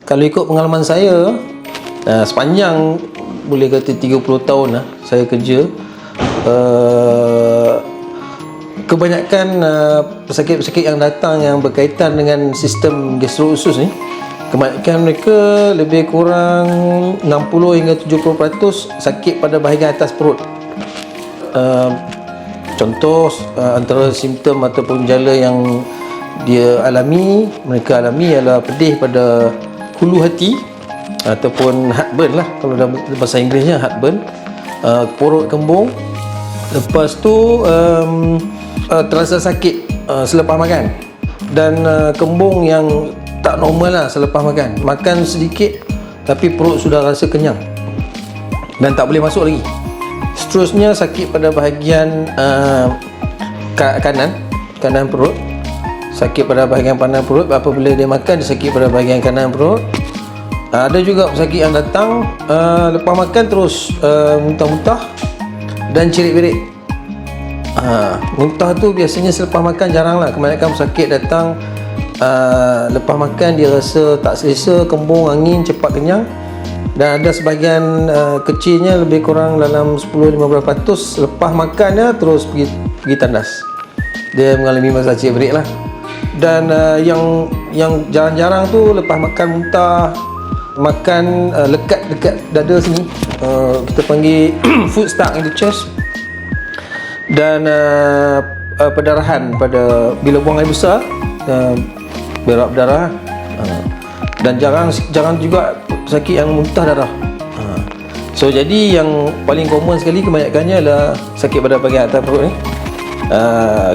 Kalau ikut pengalaman saya, sepanjang boleh kata 30 tahun lah saya kerja, kebanyakan pesakit-pesakit yang datang yang berkaitan dengan sistem gastro usus ni, kebanyakan mereka lebih kurang 60 hingga 70% sakit pada bahagian atas perut. Contoh antara simptom ataupun gejala yang mereka alami ialah pedih pada hulu hati ataupun heartburn lah, kalau dalam bahasa Inggerisnya heartburn, perut kembung. Lepas tu terasa sakit selepas makan, dan kembung yang tak normal lah selepas makan sedikit tapi perut sudah rasa kenyang dan tak boleh masuk lagi. Seterusnya sakit pada bahagian kanan perut, sakit pada bahagian kanan perut. Apabila dia makan, dia sakit pada bahagian kanan perut. Ada juga pesakit yang datang lepas makan terus muntah-muntah dan cerit-berit. Muntah tu biasanya selepas makan jarang lah. Kebanyakan pesakit datang lepas makan dia rasa tak selesa, kembung, angin, cepat kenyang. Dan ada sebahagian kecilnya, lebih kurang dalam 10-15% lepas makan dia terus pergi tandas. Dia mengalami masa cerit-berit lah. Dan yang jarang-jarang tu lepas makan muntah, makan lekat dekat dada sini, kita panggil food stuck in the chest, dan perdarahan pada bila buang air besar, berak berdarah. Dan jarang juga sakit yang muntah darah. So jadi yang paling common sekali kebanyakannya adalah sakit pada bahagian atas perut ni,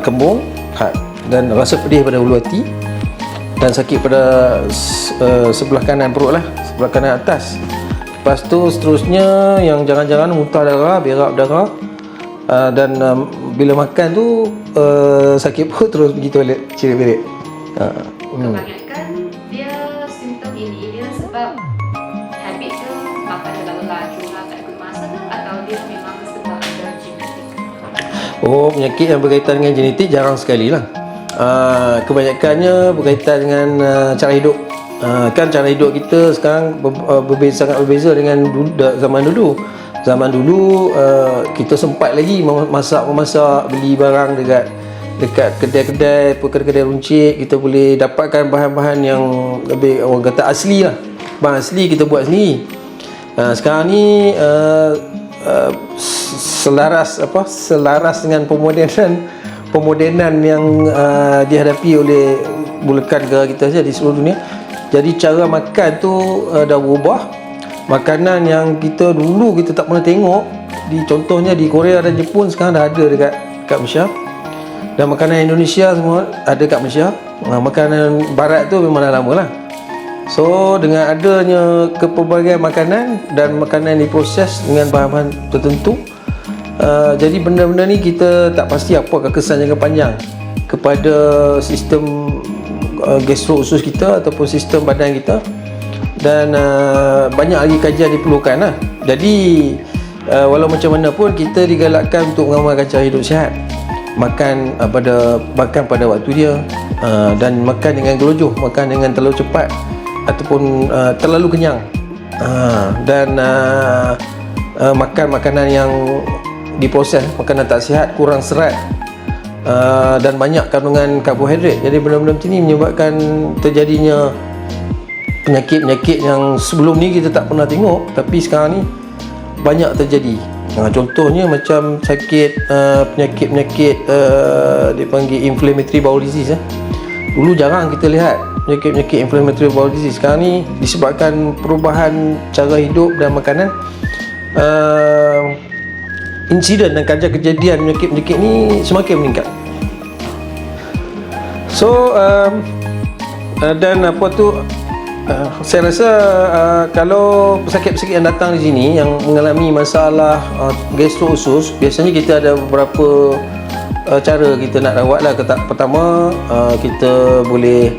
kembung, dan rasa pedih pada hulu hati, dan sakit pada sebelah kanan perut lah, sebelah kanan atas. Lepas tu seterusnya yang jangan-jangan muntah darah, berak berdarah, dan bila makan tu sakit perut terus pergi toilet, cerit-berit. Kebanyakan dia simptom ini dia sebab habit dia makan terlalu laju lah kat ikut masa ke, atau dia memang sebab ada genetik? Penyakit yang berkaitan dengan genetik jarang sekali lah. Kebanyakannya berkaitan dengan cara hidup. Kan cara hidup kita sekarang sangat berbeza dengan zaman dulu. Zaman dulu kita sempat lagi memasak, beli barang dekat kedai-kedai, kedai runcit. Kita boleh dapatkan bahan-bahan yang lebih, orang kata, asli lah. Bahan asli kita buat sendiri. Sekarang ni selaras dengan pemodenan yang dihadapi oleh bulakan negara kita saja di seluruh dunia. Jadi cara makan tu dah berubah. Makanan yang kita dulu kita tak pernah tengok, contohnya di Korea dan Jepun, sekarang dah ada dekat Malaysia. Dan makanan Indonesia semua ada kat Malaysia. Makanan barat tu memang dah lama lah. So dengan adanya kepelbagaian makanan dan makanan diproses dengan bahan-bahan tertentu, jadi benda-benda ni kita tak pasti apakah kesan jangka panjang kepada sistem gastro usus kita ataupun sistem badan kita. Dan banyak lagi kajian diperlukan lah. Jadi walau macam mana pun kita digalakkan untuk mengamalkan cara hidup sihat. Makan pada waktu dia, dan makan dengan gelojoh, makan dengan terlalu cepat ataupun terlalu kenyang, dan makan makanan yang diproses, makanan tak sihat, kurang serat, dan banyak kandungan karbohidrat. Jadi benda-benda macam ni menyebabkan terjadinya penyakit-penyakit yang sebelum ni kita tak pernah tengok, tapi sekarang ni banyak terjadi. Contohnya macam sakit penyakit-penyakit dipanggil inflammatory bowel disease. Dulu jarang kita lihat penyakit-penyakit inflammatory bowel disease. Sekarang ni disebabkan perubahan cara hidup dan makanan, insiden dan kadar kejadian penyakit-penyakit ni semakin meningkat. So dan saya rasa kalau pesakit-pesakit yang datang di sini yang mengalami masalah gastro usus, biasanya kita ada beberapa cara kita nak rawat lah. Pertama, kita boleh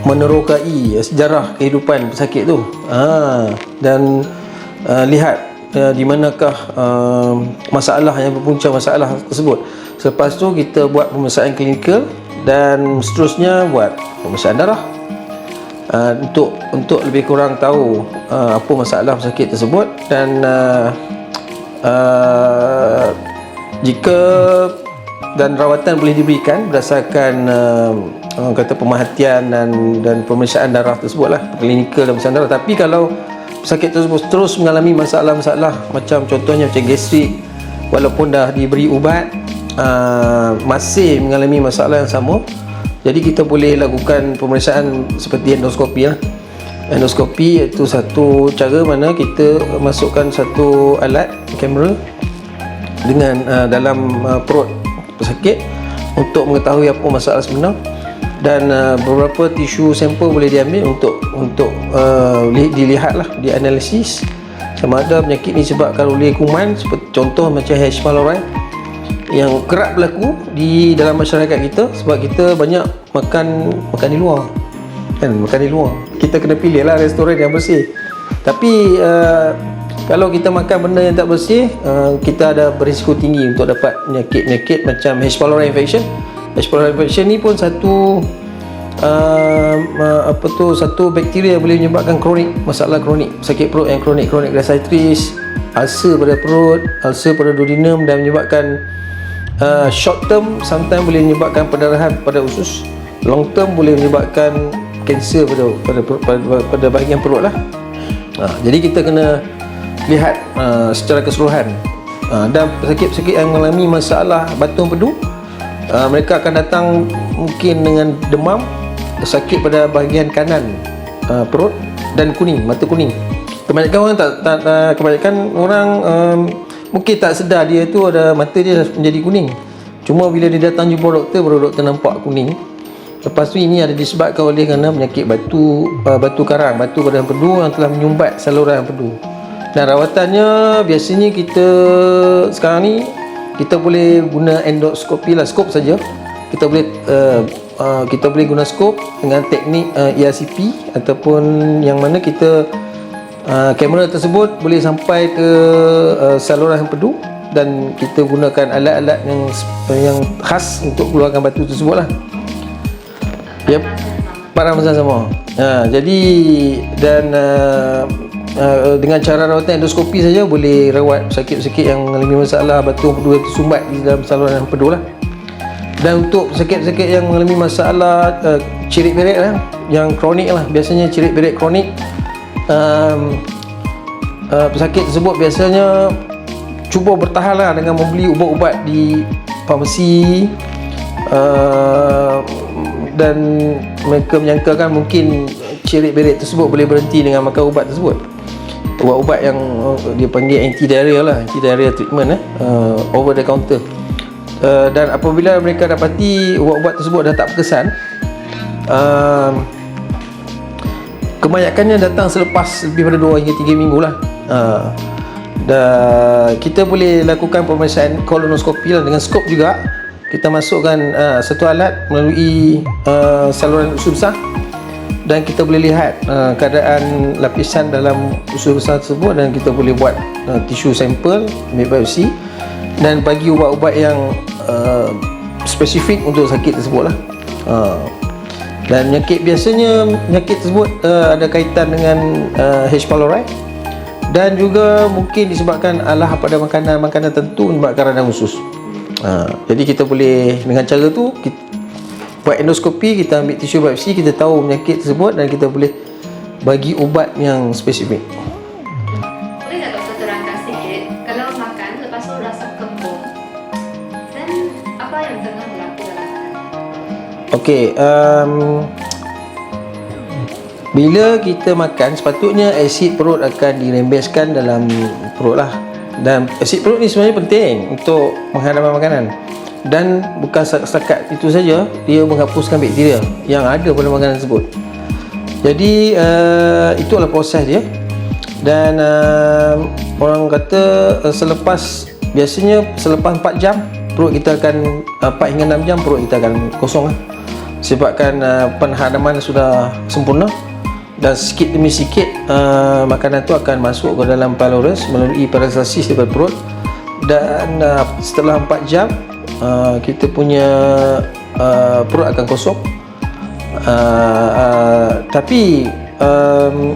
menerokai sejarah kehidupan pesakit tu, dan lihat di manakah masalah yang berpunca masalah tersebut. Selepas tu kita buat pemeriksaan klinikal, dan seterusnya buat pemeriksaan darah, untuk lebih kurang tahu apa masalah pesakit tersebut, dan jika dan rawatan boleh diberikan berdasarkan kata pemerhatian dan pemeriksaan darah tersebut lah, klinikal dan pemeriksaan darah. Tapi kalau pesakit tersebut terus mengalami masalah-masalah macam contohnya macam gastrik, walaupun dah diberi ubat masih mengalami masalah yang sama, jadi kita boleh lakukan pemeriksaan seperti endoskopi lah. Endoskopi iaitu satu cara mana kita masukkan satu alat kamera dengan dalam perut pesakit untuk mengetahui apa masalah sebenar, dan beberapa tisu sampel boleh diambil untuk dilihatlah, dianalisis sama ada penyakit ni disebabkan oleh kuman, seperti contoh macam H. pylori yang kerap berlaku di dalam masyarakat kita sebab kita banyak makan di luar kan, makan di luar. Kita kena pilih lah restoran yang bersih. Tapi kalau kita makan benda yang tak bersih, kita ada berisiko tinggi untuk dapat penyakit macam H. pylori infection. H. pylori infection ni pun satu satu bakteria boleh menyebabkan kronik, masalah kronik, sakit perut yang kronik gastritis, ulcer pada perut, ulcer pada duodenum, dan menyebabkan short term sometimes boleh menyebabkan pendarahan pada usus, long term boleh menyebabkan kanser pada bahagian perut lah. Jadi kita kena lihat secara keseluruhan. Dan pesakit-pesakit yang mengalami masalah batu empedu, mereka akan datang mungkin dengan demam, sakit pada bahagian kanan perut, dan kuning, mata kuning. Kebanyakan orang mungkin tak sedar dia tu ada mata dia menjadi kuning. Cuma bila dia datang jumpa doktor, baru doktor nampak kuning. Lepas tu ini ada disebabkan oleh kerana penyakit batu karang, batu pada empedu yang telah menyumbat saluran empedu. Dan rawatannya biasanya kita sekarang ni kita boleh guna endoskopi lah, skop saja. Kita boleh guna skop dengan teknik ERCP, ataupun yang mana kita kamera tersebut boleh sampai ke saluran empedu, dan kita gunakan alat-alat yang khas untuk keluarkan batu tersebut lah. Yep, pada masa sama. Jadi dan dengan cara rawatan endoskopi saja boleh rawat pesakit-pesakit yang mengalami masalah batu empedu tersumbat di dalam saluran empedu lah. Dan untuk pesakit-pesakit yang mengalami masalah cirit berit lah, yang kronik lah, biasanya cirit berit kronik, pesakit tersebut biasanya cuba bertahan lah dengan membeli ubat-ubat di farmasi, dan mereka menyangkakan mungkin cirit berit tersebut boleh berhenti dengan makan ubat tersebut. Ubat-ubat yang dia panggil anti-diarrhea lah, anti-diarrhea treatment over the counter. Dan apabila mereka dapati ubat-ubat tersebut dah tak berkesan, kebanyakannya datang selepas lebih pada 2 hingga 3 minggu lah. Dan kita boleh lakukan pemeriksaan kolonoskopi lah dengan skop juga. Kita masukkan satu alat melalui saluran usus besar, dan kita boleh lihat keadaan lapisan dalam usus besar tersebut, dan kita boleh buat tisu sampel, ambil biopsi, dan bagi ubat-ubat yang spesifik untuk sakit tersebut lah. Dan penyakit tersebut ada kaitan dengan H. pylori, dan juga mungkin disebabkan alah pada makanan tertentu menyebabkan radang usus. Jadi kita boleh dengan cara tu kita buat endoskopi, kita ambil tisu biopsi, kita tahu penyakit tersebut, dan kita boleh bagi ubat yang spesifik. Boleh tak doktor terangkan sedikit, kalau makan lepas tu rasa kembung, dan apa yang tengah berlaku dalam makanan? Okey, bila kita makan, sepatutnya asid perut akan dirembeskan dalam perut lah. Dan asid perut ni sebenarnya penting untuk menghadapi makanan. Dan bukan setakat itu saja, dia menghapuskan bakteria yang ada pada makanan tersebut. Jadi itulah proses dia. Dan orang kata biasanya selepas 4 jam perut kita akan 4 hingga 6 jam perut kita akan kosong lah. Sebabkan penghadaman sudah sempurna, dan sikit demi sikit makanan tu akan masuk ke dalam pylorus melalui peristalsis daripada perut. Dan setelah 4 jam kita punya perut akan kosong, Tapi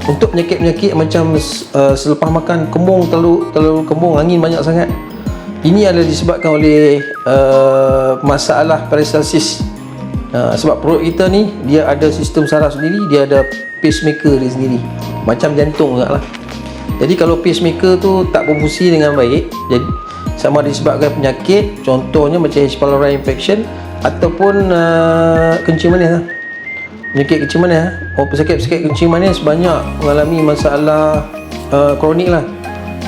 untuk penyakit-penyakit macam selepas makan kembung, terlalu kembung, angin banyak sangat, ini adalah disebabkan oleh masalah peristalsis. Sebab perut kita ni dia ada sistem saraf sendiri, dia ada pacemaker dia sendiri, macam jantung juga lah. Jadi kalau pacemaker tu tak berfungsi dengan baik, jadi sama disebabkan penyakit, contohnya macam H. pylori infection ataupun kencing manis lah. Penyakit kencing manis, pesakit-pesakit kencing manis banyak mengalami masalah kronik lah.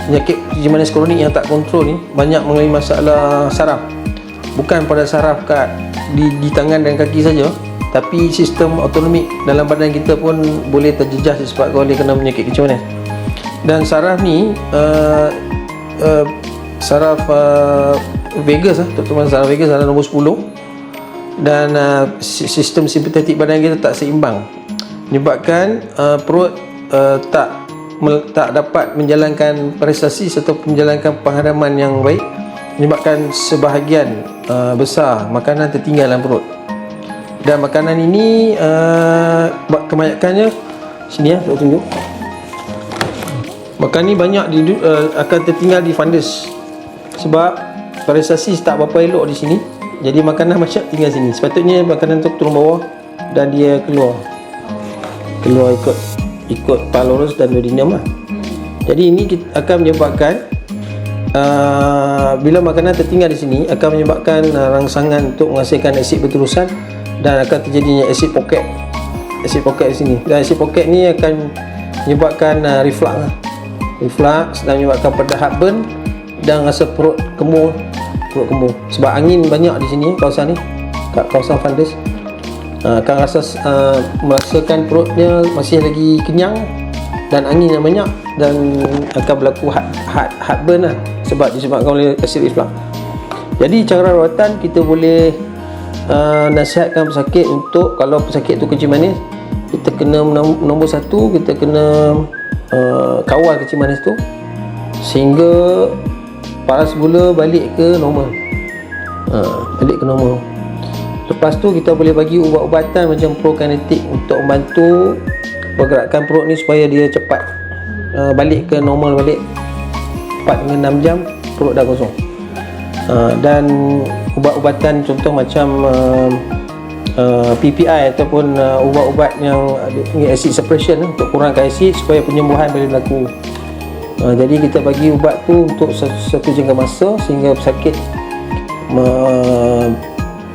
Penyakit kencing manis kronik yang tak kontrol ni banyak mengalami masalah saraf. Bukan pada saraf di tangan dan kaki saja, tapi sistem autonomik dalam badan kita pun boleh terjejas disebabkan oleh kena penyakit kencing manis. Dan saraf ni saraf vagus terutama saraf vagus adalah nombor 10, dan sistem simpatetik badan kita tak seimbang, menyebabkan perut tak dapat menjalankan peristalsis atau menjalankan penghadaman yang baik, menyebabkan sebahagian besar makanan tertinggal dalam perut. Dan makanan ini kebanyakannya sini saya tunjuk. Makanan ni banyak akan tertinggal di fundus sebab peristalsis tak berapa elok di sini. Jadi makanan macam tinggal sini. Sepatutnya makanan tu turun bawah dan dia keluar ikut pylorus dan duodenum lah. Jadi ini akan menyebabkan bila makanan tertinggal di sini akan menyebabkan rangsangan untuk menghasilkan asid berterusan dan akan terjadinya asid pocket di sini. Dan asid pocket ni akan menyebabkan reflux dan menyebabkan pedah heartburn dan rasa perut kembung sebab angin banyak di sini, kawasan ni, kawasan fundus. Akan merasakan perutnya masih lagi kenyang dan angin yang banyak, dan akan berlaku heartburn lah sebab disebabkan oleh acid reflux. Jadi cara rawatan kita boleh nasihatkan pesakit untuk, kalau pesakit tu kencing manis, kita kena nombor satu, kita kena kawal kencing manis tu sehingga paras gula balik ke normal. Lepas tu kita boleh bagi ubat-ubatan macam prokinetik untuk membantu pergerakan perut ni supaya dia cepat balik ke normal balik. 4 hingga 6 jam perut dah kosong. Dan ubat-ubatan contoh macam PPI ataupun ubat-ubat yang acid suppression untuk kurangkan asid supaya penyembuhan boleh berlaku. Jadi kita bagi ubat tu untuk satu jangka masa sehingga pesakit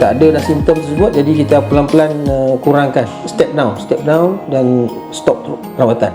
tak ada dah simptom tersebut. Jadi kita pelan-pelan kurangkan, step down dan stop rawatan.